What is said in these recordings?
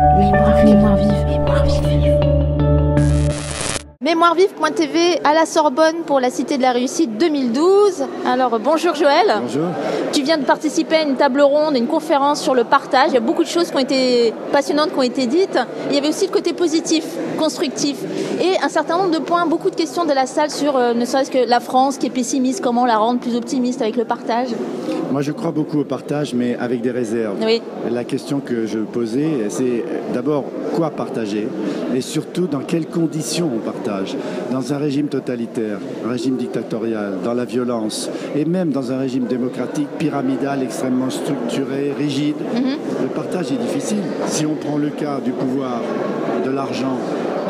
Mémoire vive. Mémoire vive.tv à la Sorbonne pour la Cité de la Réussite 2012. Alors bonjour Joël. Bonjour. Tu viens de participer à une table ronde, une conférence sur le partage. Il y a beaucoup de choses qui ont été passionnantes, qui ont été dites. Il y avait aussi le côté positif, constructif et un certain nombre de points, beaucoup de questions de la salle sur ne serait-ce que la France qui est pessimiste, comment la rendre plus optimiste avec le partage. Moi, je crois beaucoup au partage, mais avec des réserves. Oui. La question que je posais, c'est d'abord quoi partager et surtout dans quelles conditions on partage. Dans un régime totalitaire, un régime dictatorial, dans la violence et même dans un régime démocratique pyramidal, extrêmement structuré, rigide, le partage est difficile. Si on prend le cas du pouvoir, de l'argent,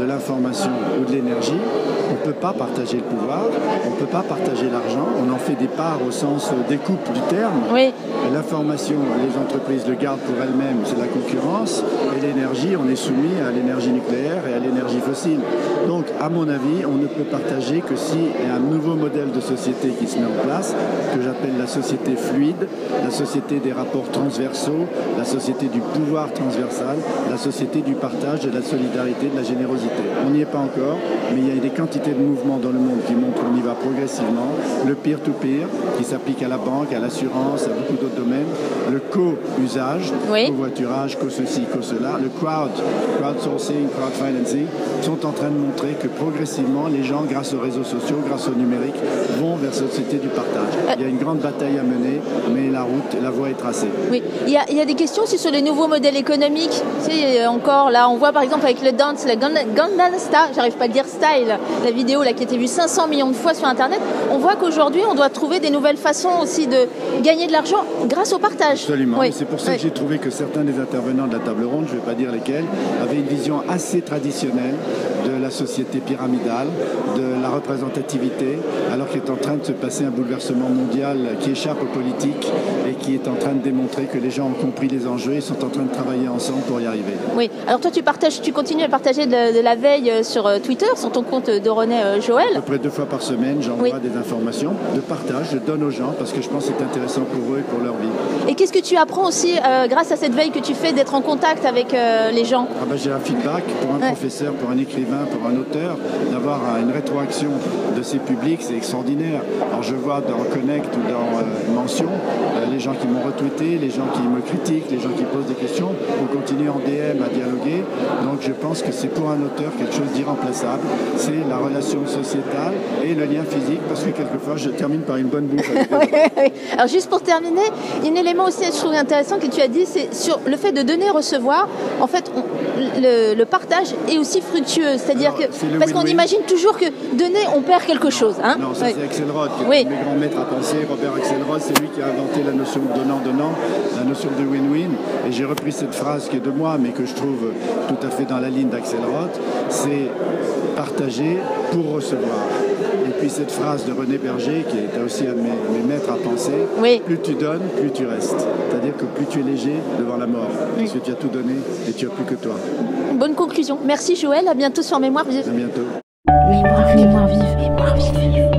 de l'information ou de l'énergie, on ne peut pas partager le pouvoir, on ne peut pas partager l'argent, on en fait des parts au sens découpe du terme. Oui. L'information, les entreprises le gardent pour elles-mêmes, c'est la concurrence, et l'énergie, on est soumis à l'énergie nucléaire et à l'énergie fossile. Donc, à mon avis, on ne peut partager que s'il y a un nouveau modèle de société qui se met en place, que j'appelle la société fluide, la société des rapports transversaux, la société du pouvoir transversal, la société du partage, de la solidarité, de la générosité. On n'y est pas encore, mais il y a des quantités de mouvements dans le monde qui montrent qu'on y va progressivement. Le peer-to-peer, qui s'applique à la banque, à l'assurance, à beaucoup d'autres domaines. Le co-usage, oui. covoiturage, co-ceci, co-cela. Le crowdsourcing, crowdfinancing, sont en train de montrer que progressivement, les gens, grâce aux réseaux sociaux, grâce au numérique, vont vers cette société du partage. Il y a une grande bataille à mener, mais la voie est tracée. Oui, il y a des questions aussi sur les nouveaux modèles économiques. Tu sais, encore là, on voit par exemple avec le dance, la Gangnam Style, j'arrive pas à le dire style, la vidéo là qui a été vue 500 millions de fois sur Internet. On voit qu'aujourd'hui, on doit trouver des nouvelles façons aussi de gagner de l'argent grâce au partage. Absolument. Oui. C'est pour ça que j'ai trouvé que certains des intervenants de la table ronde, je ne vais pas dire lesquels, avaient une vision assez traditionnelle de la société pyramidale, de la représentativité, alors qu'il est en train de se passer un bouleversement mondial qui échappe aux politiques et qui est en train de démontrer que les gens ont compris les enjeux et sont en train de travailler ensemble pour y arriver. Oui. Alors toi, tu continues à partager de la veille sur Twitter, sur ton compte de René Joël. À peu près 2 fois par semaine, j'envoie des informations de partage, je donne aux gens parce que je pense que c'est intéressant pour eux et pour leur vie. Et qu'est-ce que tu apprends aussi grâce à cette veille que tu fais d'être en contact avec les gens? J'ai un feedback pour un professeur, pour un écrivain, pour un auteur, d'avoir une rétroaction de ces publics, c'est extraordinaire. Alors je vois dans Connect ou dans Mention, les gens qui m'ont retweeté, les gens qui me critiquent, les gens qui posent des questions, on continue en DM à dialoguer. Donc je pense que c'est pour un auteur quelque chose d'irremplaçable, c'est la relation sociétale et le lien physique, parce que quelquefois je termine par une bonne bouffe avec oui. Alors juste pour terminer, un élément aussi je trouve intéressant que tu as dit, c'est sur le fait de donner et recevoir. En fait, le partage est aussi fructueux, c'est-à-dire que parce qu'on imagine toujours que donner, on perd quelque chose. Hein. Non, ça c'est Axelrod, qui est un de mes grands maîtres à penser. Robert Axelrod, c'est lui qui a inventé la notion de donnant-donnant, la notion de win-win. Et j'ai repris cette phrase qui est de moi, mais que je trouve tout à fait dans la ligne d'Axelrod, c'est partager pour recevoir. Et puis cette phrase de René Berger, qui est aussi un de mes maîtres à penser, plus tu donnes, plus tu restes. C'est-à-dire que plus tu es léger devant la mort, parce que tu as tout donné et tu n'as plus que toi. Bonne conclusion. Merci Joël, à bientôt sur Mémoire Vive. À bientôt. Mémoire vive.